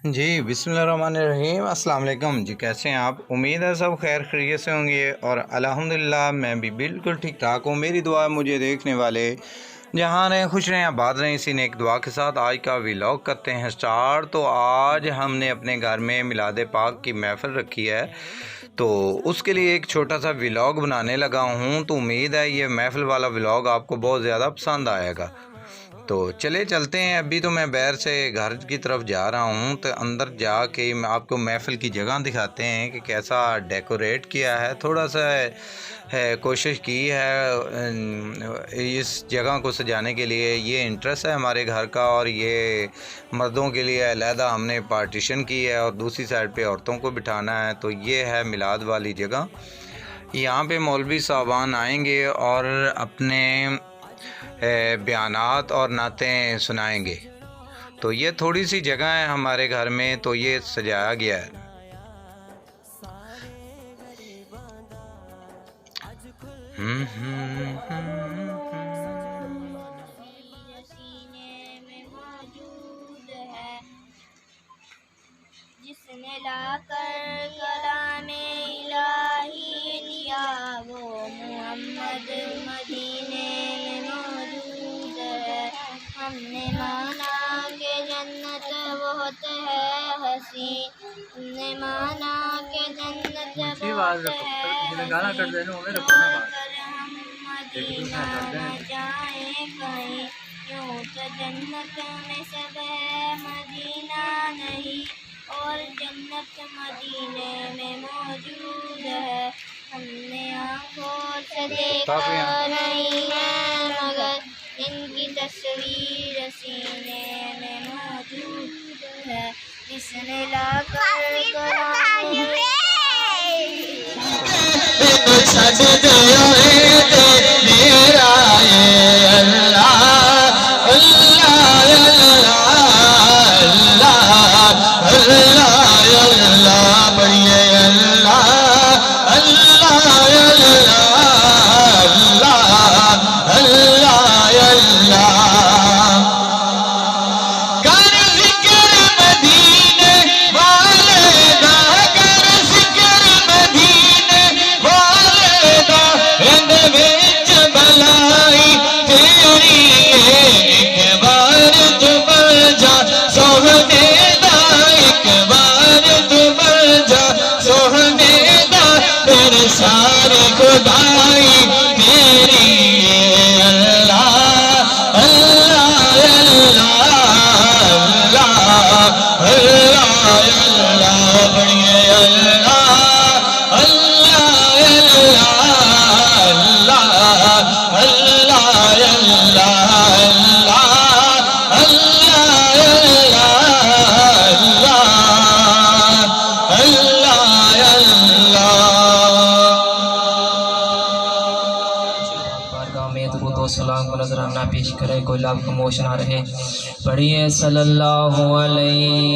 جی بسم اللہ الرحمن الرحیم۔ السلام علیکم جی، کیسے ہیں آپ؟ امید ہے سب خیر خیریت سے ہوں گے اور الحمدللہ میں بھی بالکل ٹھیک ٹھاک ہوں۔ میری دعا ہے مجھے دیکھنے والے جہاں رہیں خوش رہیں آباد رہیں۔ اسی نے ایک دعا کے ساتھ آج کا ولاگ کرتے ہیں سٹارٹ۔ تو آج ہم نے اپنے گھر میں میلاد پاک کی محفل رکھی ہے، تو اس کے لیے ایک چھوٹا سا ولاگ بنانے لگا ہوں۔ تو امید ہے یہ محفل والا ولاگ آپ کو بہت زیادہ پسند آئے گا۔ تو چلے چلتے ہیں۔ ابھی تو میں باہر سے گھر کی طرف جا رہا ہوں، تو اندر جا کے میں آپ کو محفل کی جگہ دکھاتے ہیں کہ کیسا ڈیکوریٹ کیا ہے۔ تھوڑا سا کوشش کی ہے اس جگہ کو سجانے کے لیے۔ یہ انٹرسٹ ہے ہمارے گھر کا، اور یہ مردوں کے لیے علیحدہ ہم نے پارٹیشن کی ہے اور دوسری سائڈ پہ عورتوں کو بٹھانا ہے۔ تو یہ ہے میلاد والی جگہ۔ یہاں پہ مولوی صاحبان آئیں گے اور اپنے بیانات اور نعتیں سنائیں گے۔ تو یہ تھوڑی سی جگہ ہے ہمارے گھر میں، تو یہ سجایا گیا ہے۔ جس نے لا کر کلام الہی دیا وہ محمد مدینے میں موجود ہے۔ ہم نے مانا کہ جنت بہت ہے حسین، ہم نے مانا کہ جنت بہت ہے حسین، مگر ہم مدینہ نہ جائیں کہیں، یوں تو جنت میں سب ہے مدینہ نہیں، اور جنت مدینے میں موجود ہے۔ ہم نے آنکھوں سے دیکھا نہیں ہے مگر ان کی تصویر سینے میں موجود ہے۔ جس نے لا کر کلام ساری خدائی تیری اللہ اللہ اللہ اللہ اللہ بڑھے اللہ اللہ اللہ اللہ سلام کو نظرانہ پیش کرے، کوئی لفظ خاموش نہ رہے۔ پڑھیے صلی اللہ علیہ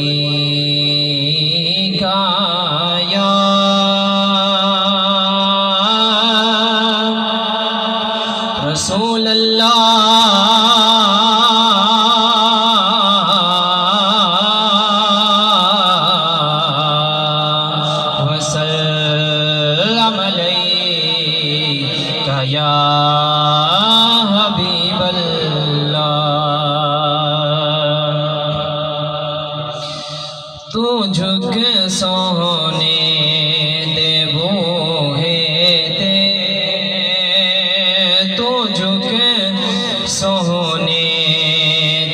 یا رسول اللہ وسلم علیہ یا حبیب اللہ۔ تو جھک سونے دے بوہے تے، تو جھک سونے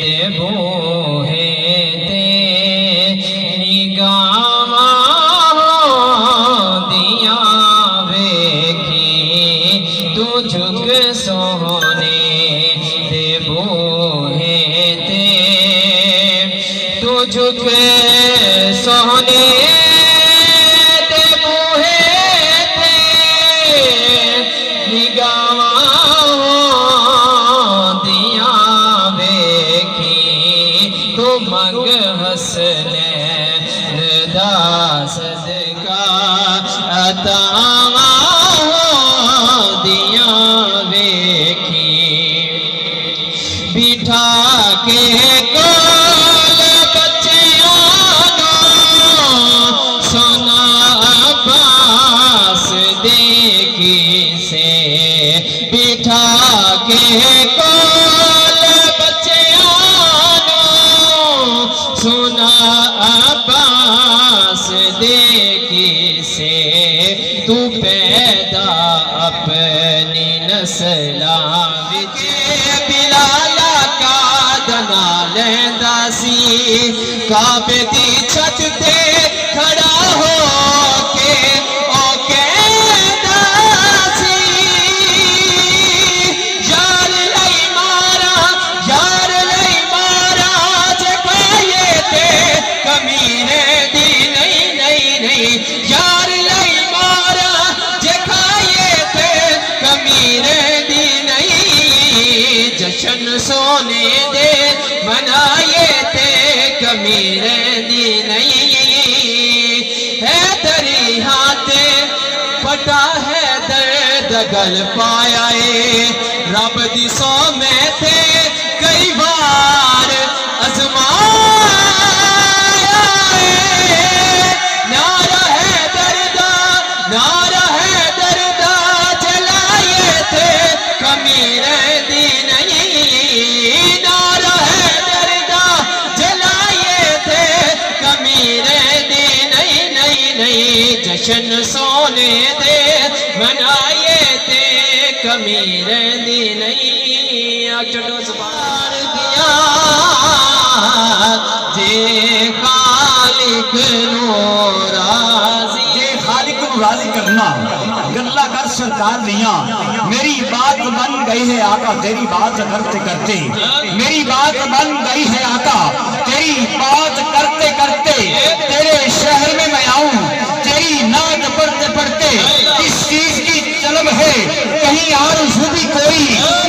دے بوہے تے، نگاہ دیاں ویکھی، تو جھک سونے دے بوہے تے، تو جھک سونے دے بوہے تے، نگاہ دیاں ویکھی، تو منگ حسنین دا صدقہ عطاواں دیاں ویکھی، بٹھا کے کول بچیاں تو پیدا اپنی نسلاں وچ بلال کا دنا لیندا سی کعبے دی چھت تے کھڑا ہو کے او کہندا سی یار لئی مارا جے کہے تے کمینے دی نہیں یار لئی مارا جے کھائے تے کمینے دی نہیں جشن سونے دے منائے تے کمینے دی نہیں ہے تری ہاتھے پٹا ہے درد گل پایا ہے رب دی سو میں تے کئی بار ازمایا ہے نعرہ ہے درد جلائے تھے کمینے دی نہیں نعرہ ہے درد جلائے تھے کمینے دی نہیں جشن سونے دے منائے تھے کمینے دی نہیں چڑو سبار دیا جے خالق نو راضی جے خالق نو راضی کرنا گلا کر سرکار دیاں میری بات بن گئی ہے آقا تیری بات کرتے کرتے میری بات بن گئی ہے آقا تیری بات کرتے کرتے تیرے شہر میں میں آؤں تیری نعت پڑھتے پڑھتے کس چیز کی طلب ہے کہیں آرزو بھی کوئی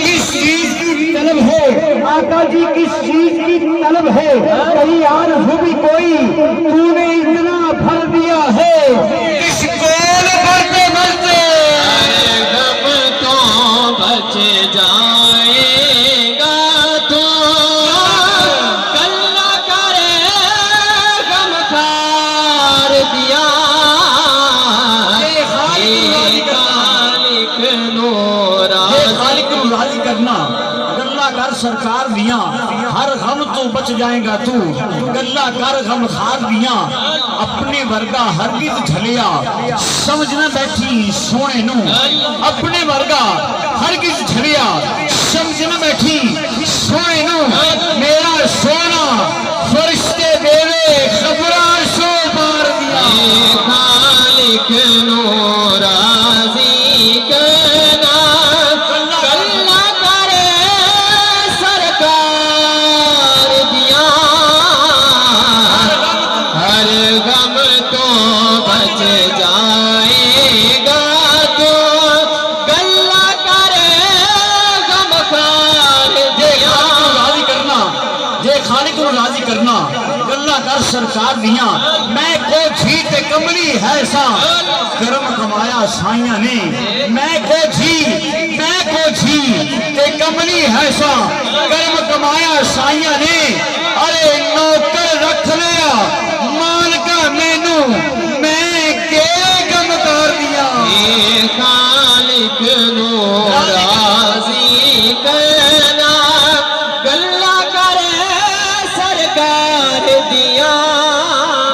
کس چیز کی طلب ہے آقا جی کس چیز کی طلب ہے کہیں آرزو بھی کوئی تو نے اتنا بھر دیا ہے اس کول بڑھتے بڑھتے غم تو بچ جائے گا تو کلا کرے غم خار دیا خالق نو خالق کو راضی کرنا گلا کر سرکار دیاں ہر غم تو بچ جائے گا تو گلا کر غم خار دیاں اپنے ورگا ہرگز جھلیا سمجھ نہ بیٹھی سونے نو اپنے ورگا ہرگز جھلیا سمجھ نہ بیٹھی سونے نو میرا سونا فرشتے دیوے خبراں شو مار دیا خالق نو راضی کرنا کلا کرے سرکار دیا ہر غم تو بچ جائے گا تو گلا کرے غم خار دیا راضی کرنا جے خالق کو راضی کرنا گلا کر سرکار دیاں میں کو جھی تے کملی ہے سا کرم کمایا سائیاں نے میں کو جھی تے کملی ہے سا کرم کمایا سائیاں نے ارے نوکر رکھ لیا مالکا مینو میں کے کم کر دیا خالق نو راضی کرنا گلا کرے سرکار دیا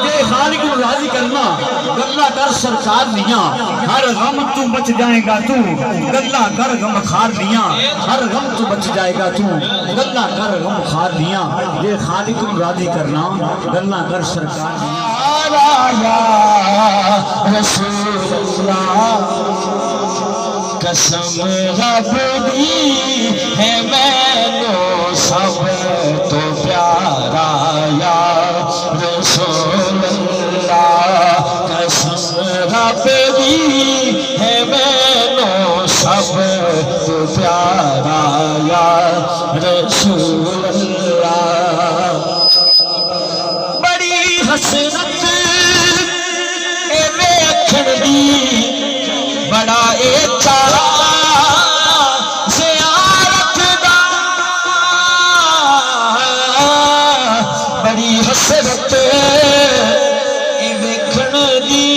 جے خالق کو راضی کرنا گلا کر سرکار دیاں ہر غم تو بچ جائے گا تو گلا کر غم خار دیاں ہر غم تو بچ جائے گا تو گلا کر غم خار دیاں جے خالق کو راضی کرنا گلا کر سرکار دیاں یا رسول اللہ قسم رب دی ہے مینو سب تو پیارا یا رسول اللہ قسم رب دی ہے مینو سب تو پیارا یا رسول اللہ بڑی حسرت اے ویکھن دی بڑا اے چارا زیارت دا بڑی حسرت اے ویکھن دی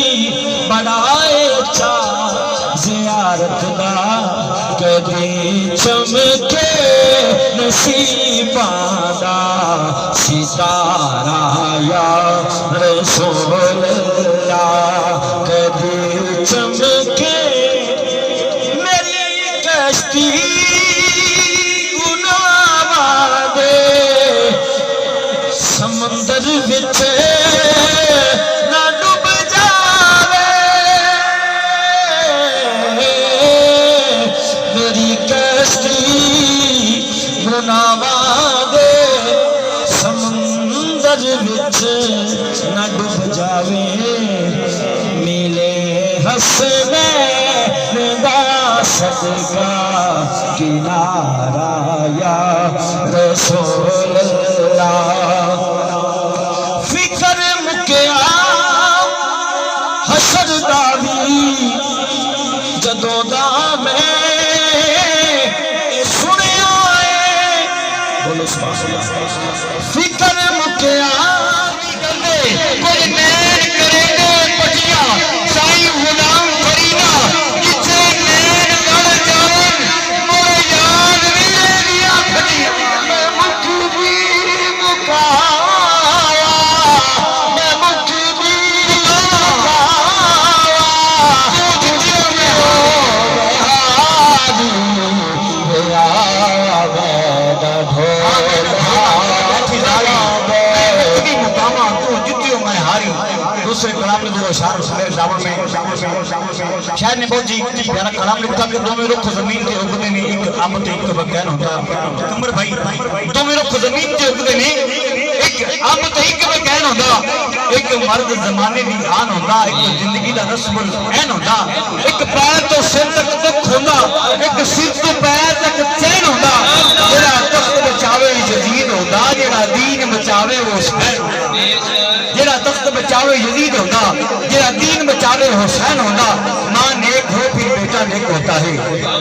بڑا اے چار زیارت دا کدی چمکے نصیباں دا ستارہ یا رسول اللہ کدی چمکے سمندر وچ نہ ڈوب جاوے میری کشتی گناہاں دے سمندر وچ نہ ڈوب جاوے ملے حسنین دا صدقہ کنارہ یا رسول اللہ فکر مکیا حشر دا وی جدوں دا میں سنیا بولو سبحان اللہ فکر مکیا کوئی نین کرے گے پٹیاں سائی غلام فرینا کچھے نین کر جاون مور یاد ویلے دیا پٹیاں میں مکھی بھی مکایا میں مکھی بھی مکایا تجھے میں ہو گیا ویدہ ڈھول دوسرے کلام میں دو اشار میرے شاور میں شاعر نے بہت جی پیارا کلام لکھا کہ دو میں رخ زمین کے اگنے نے ایک آمد ایک بکین ہوتا کمر بھائی دو میں رخ زمین کے اگنے نے ایک آمد ایک بکین ہوتا ایک مرد زمانے بھی آن ہوتا ایک زندگی دا رسم العین ہوتا ایک پیر تو سر تک دکھ ہوتا ایک سر تو پیر تک چین ہوتا جڑا تخت بچاوے یزید ہوتا جڑا دین بچاوے وہ حسین جڑا تخت بچاوے یزید ہوتا جڑا دین بچاوے حسین ہوتا ماں نیک ہو پھر بیٹا نیک ہوتا ہے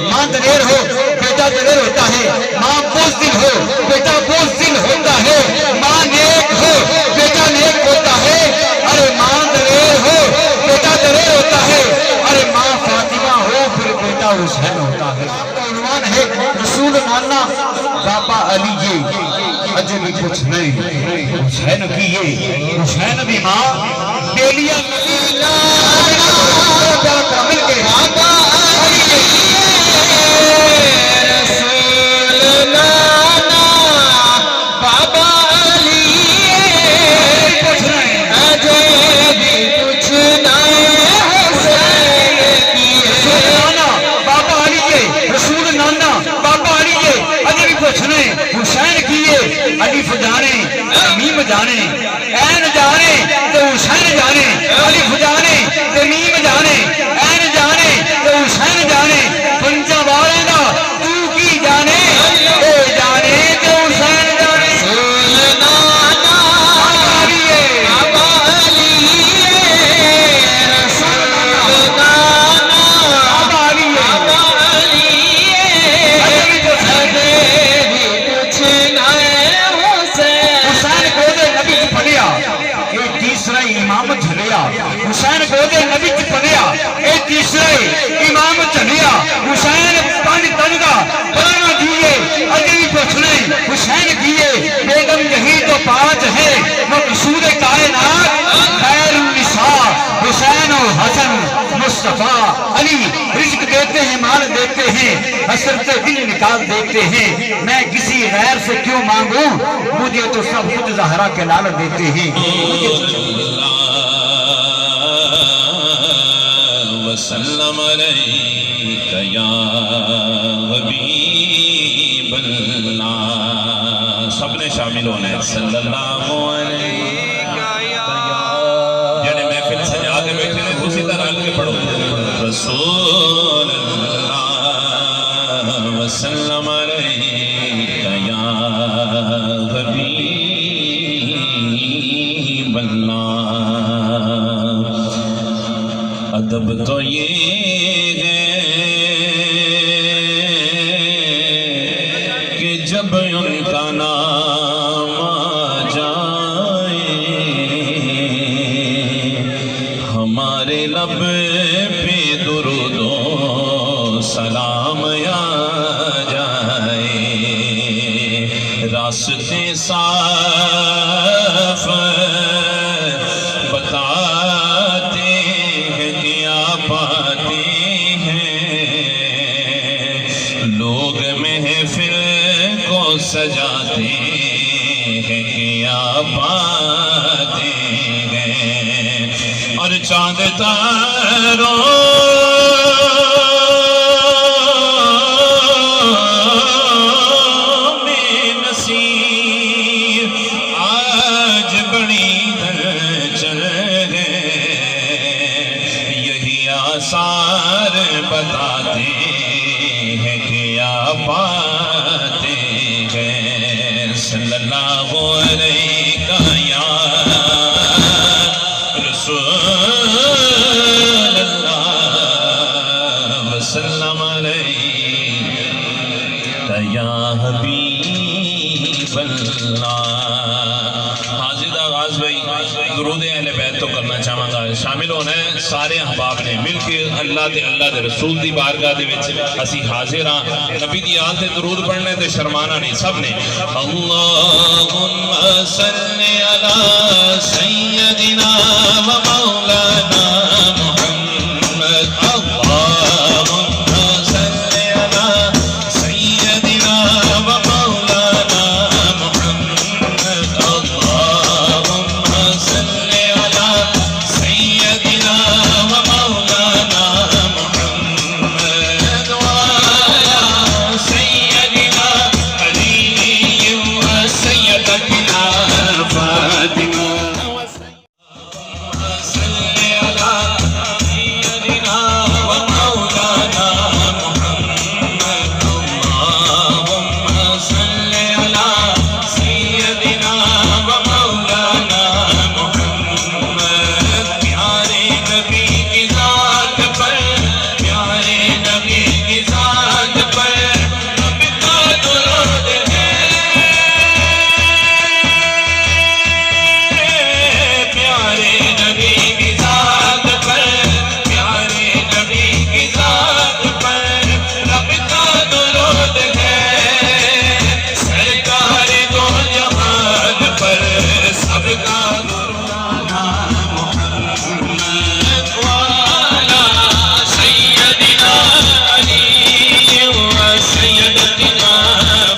ماں دلیر ہو بیٹا دلیر ہوتا ہے ماں بزدل ہو بیٹا بزدل ہوتا ہے ماں نیک ہو بیٹا نیک ہوتا ہے ارے ماں دلیر ہو بیٹا دلیر ہوتا ہے ارے ماں فاطمہ ہو پھر بیٹا حسین ہوتا ہے عنوان ہے رسول نانا بابا علی یہ اجل کچھ نہیں حسین کی یہ حسین بھی ماں بیلیاں مل کے بابا علی رسول نانا بابا علی کچھ نہیں اجل کچھ نہیں حسین کی رسول نانا بابا علی رسول نانا بابا علی اجل کچھ نہیں حسین کیے الف جانے میم جانے این جانے تو حسین جانے الف جانے تو میم جانے این جانے تو حسین جانے پنجا والے دا تو کی جانے اے جانے تو حسین جانے رسول نانا بابا علی رسول نانا بابا علی حسین کو دے نبی چ پڑھیا اے تیسرا امام چلیا حسین پانی تنگا پرانا دیے اجے بھی پوچھنے حسین کیے بیگم یہی تو پانچ ہے مقصود کائنات خیر النساء حسین و حسن مصطفیٰ علی رزق دیتے ہیں مال دیتے ہیں حسرت دل نکال دیتے ہیں میں کسی غیر سے کیوں مانگوں مجھے تو سب خود زہرا کے لال دیتے ہیں وسلم علیک یا حبیب اللہ سب نے شامل ہونے صلی اللہ علیہ جنہیں محفل سجا کے بیٹھے نے اسی طرح کے پڑھو رسول اللہ وسلم علیک یا حبیب اللہ ادب تو یہ ہے کہ جب ان کا نام آ جائے ہمارے لب پہ درود و سلام آ جائے راستے صاف بتاتے ہیں کیا پاتے ہیں لوگ محفل کو سجاتے ہیں کیا پاتے چاند تاروں میں نصیر آج بڑی ہلچل ہے، یہی آثار بتاتے ہیں کہ آپ پاتے ہیں صلی اللہ علیہ یا رسول اللہ وسلم علیہ یا حبیب اللہ۔ حاضر آغاز بھائی درود اہل بیت تو کرنا چاہاں گا، شامل ہونا ہے سارے احباب نے مل کے اللہ دے رسول دی بارگاہ دے وچ اسی حاضر ہاں، نبی دی آل تے درود پڑھنے تے شرمانا نہیں سب نے۔ اللہم صلی علی سیدنا و مولانا محمد، اللہم صلی علی سیدنا و مولانا محمد، اللہم صلی علی سیدنا و مولانا محمد وعلی سیدنا علی و سیدتنا فاطمہ، صلی علی سیدنا و مولانا محمد، اللہم صلی علی سیدنا و مولانا محمد۔ پیارے نبی کی ذات پر، پیارے نبی کی ذات پر رب کا درود ہے، پیارے نبی کی ذات پر، پیارے نبی کی ذات پر رب کا درود ہے، سرکار دو جہان پر سب کا درود محمد وعلی سیدنا علی و سیدتنا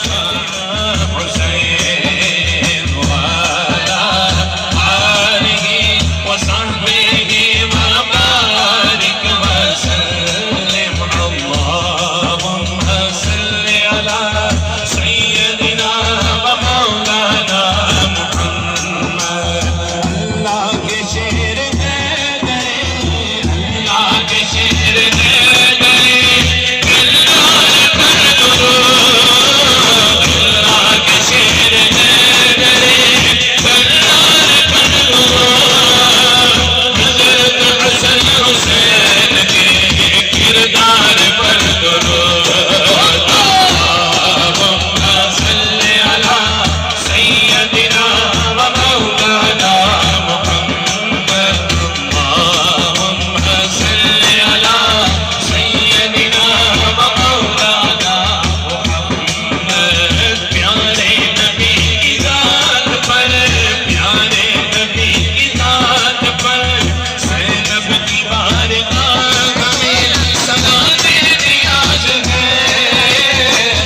فاطمہ حسین وعلی آلہ وصحبہ وبارک وسلم، اللہم صلی علی سیدنا و مولانا محمد۔ اللہ کے شعر ہے گئے، اللہ کے شعر ہے گئے، اللہ کے شعر ہے گئے، حضرت حسن حسین کے کردار پر درود، اللہم صلی علی سیدنا و مولانا محمد، اللہم صلی علی سیدنا و مولانا محمد۔ پیارے نبی کی ذات پر، پیارے نبی کی ذات پر زینب کی بارگاہ میں سلام نیاز ہے،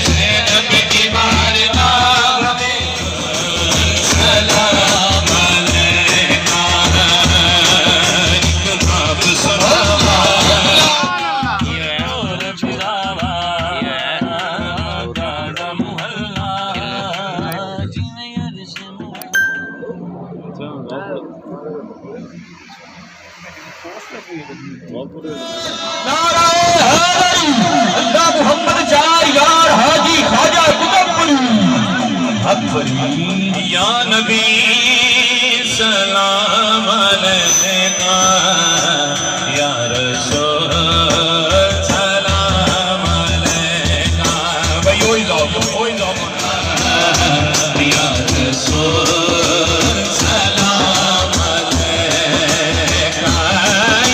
زینب کی بارگاہ میں سلام علیکہ، ایک باب سلام نعرہ حیدری، اللہ محمد چار یار حاجی خواجہ قطب یا نبی سلام علیکہ، یا رسول سلام علیکہ، بھائی وہی ذوق یا رسول سلام علیکہ،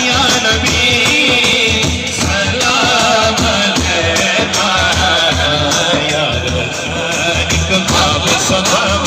یا نبی سلام علیکہ، یا رسول ایک باب سلام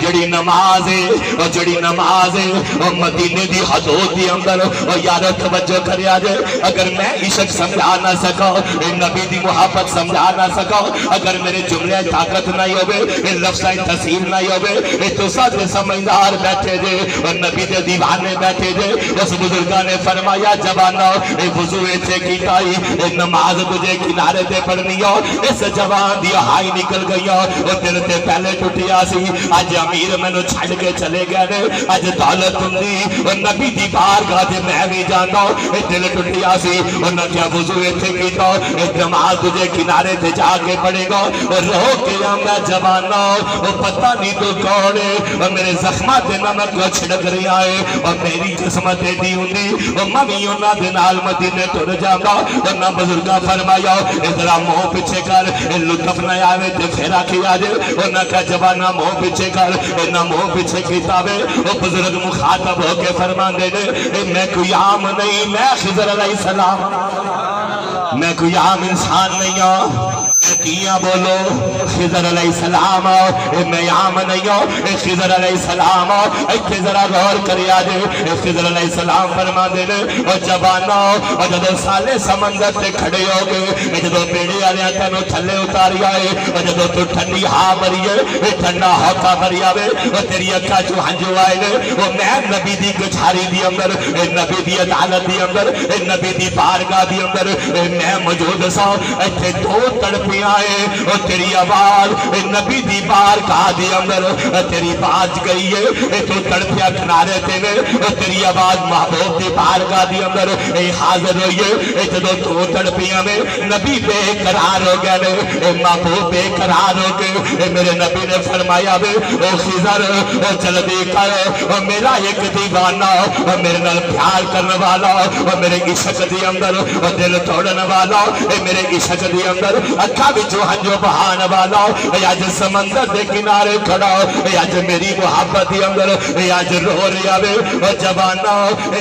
جڑی نماز ہے اور جڑی نماز ہے اور مدینے دی حدود دی اندر اور یار توجہ کریا جے اگر میں عشق سمجھا نہ سکا نبی دی محبت سمجھا نہ سکا اگر میرے جملے طاقت نہیں ہوئے لفظیں تحصیل نہیں ہوئے تو ساتھ سمجھدار بیٹھے جے اور نبی دے دیوانے بیٹھے جے اس بزرگاں نے فرمایا جوانو وضو ایتھے کیتا ہی نماز تجھے کنارے تے پڑھنی ہو اس جوان دی ہائی نکل گئی اور دل تے پہلے ٹوٹیا سی اج امیر مینوں چھڑ کے چلے گئے نے اج دولت ہوندی اور نبی دی بارگاہ تے میں بھی جاندا دل ٹوٹیا سی انہاں کیا وضو ایتھے کیتا نماز تجھے کنارے تے جا کے پڑھے گا اور رو کے میں جوانا اور پتہ نہیں تو کون ہے اور میرے زخمات تے نمک چھڑک رہا ہے اور میری قسمت دی ہوندی اور میں بھی انہاں دے نال مدینے ٹر جاگا اور نہ بزرگاں فرمایا ذرا منہ پیچھے کر لطف نہ آوے تے پھیرا کیا جے اور نہ کہ جوانا منہ پیچھے کر نہ منہ پیچھے کیتا وے اور بزرگ مخاطب ہو کے فرماندے نے میں کوئی عام نہیں میں خضر علیہ السلام میں کوئی عام انسان نہیں ہوں کیا بولو خضر علیہ السلام میں عام نہیں ہوں خضر علیہ السلام ایتھے ذرا غور کریا جے خضر علیہ السلام فرما دے اور جوانو اور جدو سالے سمندر تے کھڑے ہو گئے جدو بیڑے والے تینوں تھلے اتاریا ہے اور جدو تو ٹھنڈی ہا بھری ہے ٹھنڈا ہوکا بھری آوے اور تیری اکھا چو ہنجو آئے نے اور میں نبی دی گچھاری دی اندر نبی دی عدالت دی اندر نبی دی بارگاہ دی اندر میں موجود سا ایتھے دو تڑپیاں آئے اور تیری آواز نبی دی بارگاہ دی اندر تیری بات گئی ہے تو تڑپیا کنارے تے نے اور تیری آواز محبوب دی بارگاہ دی اندر حاضر ہوئی ہے جدو تو تڑپیاں میں نبی بے قرار ہو گئے نے محبوب بے قرار ہو گئے میرے نبی نے فرمایا بے او خضر جلدی کر میرا ایک دیوانہ میرے نال پیار کرنے والا میرے عشق دی اندر دل توڑنے والا میرے عشق دی اندر اکھا جو ہنجو بہان والا آج سمندر دے کنارے کھڑا آج میری محبت دی اندر آج رو رہا وے اور جوانا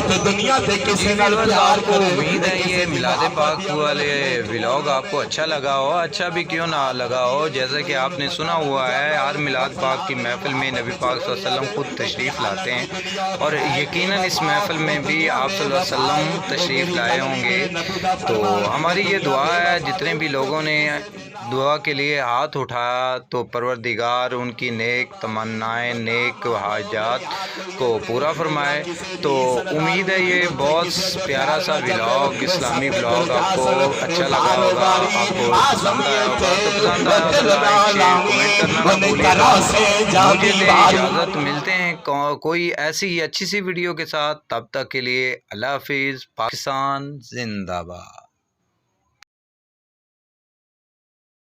تو دنیا تے کسی نال پیار کرے امید ہے یہ میلاد پاک والے ولاگ آپ کو اچھا لگا ہو اچھا بھی کیوں نہ لگا ہو جیسا کہ آپ نے سنا ہوا ہے ہر میلاد پاک کی محفل میں نبی پاک صلی اللہ علیہ وسلم خود تشریف لاتے ہیں اور یقیناً اس محفل میں بھی آپ صلی اللہ علیہ وسلم تشریف لائے ہوں گے تو ہماری یہ دعا ہے جتنے بھی لوگوں نے دعا کے لیے ہاتھ اٹھایا تو پروردگار ان کی نیک تمنائیں نیک حاجات کو پورا فرمائے تو امید ہے یہ بہت پیارا سا ولاگ اسلامی ولاگ آپ کو اچھا لگا ہوگا آپ کو پسند آیا ہوگا تو پسند آیا تو لائک شیئر کمنٹ کرنا نہ بھولیے مجھے دے اجازت ملتے ہیں کوئی ایسی ہی اچھی سی ویڈیو کے ساتھ تب تک کے لیے اللہ حافظ پاکستان زندہ باد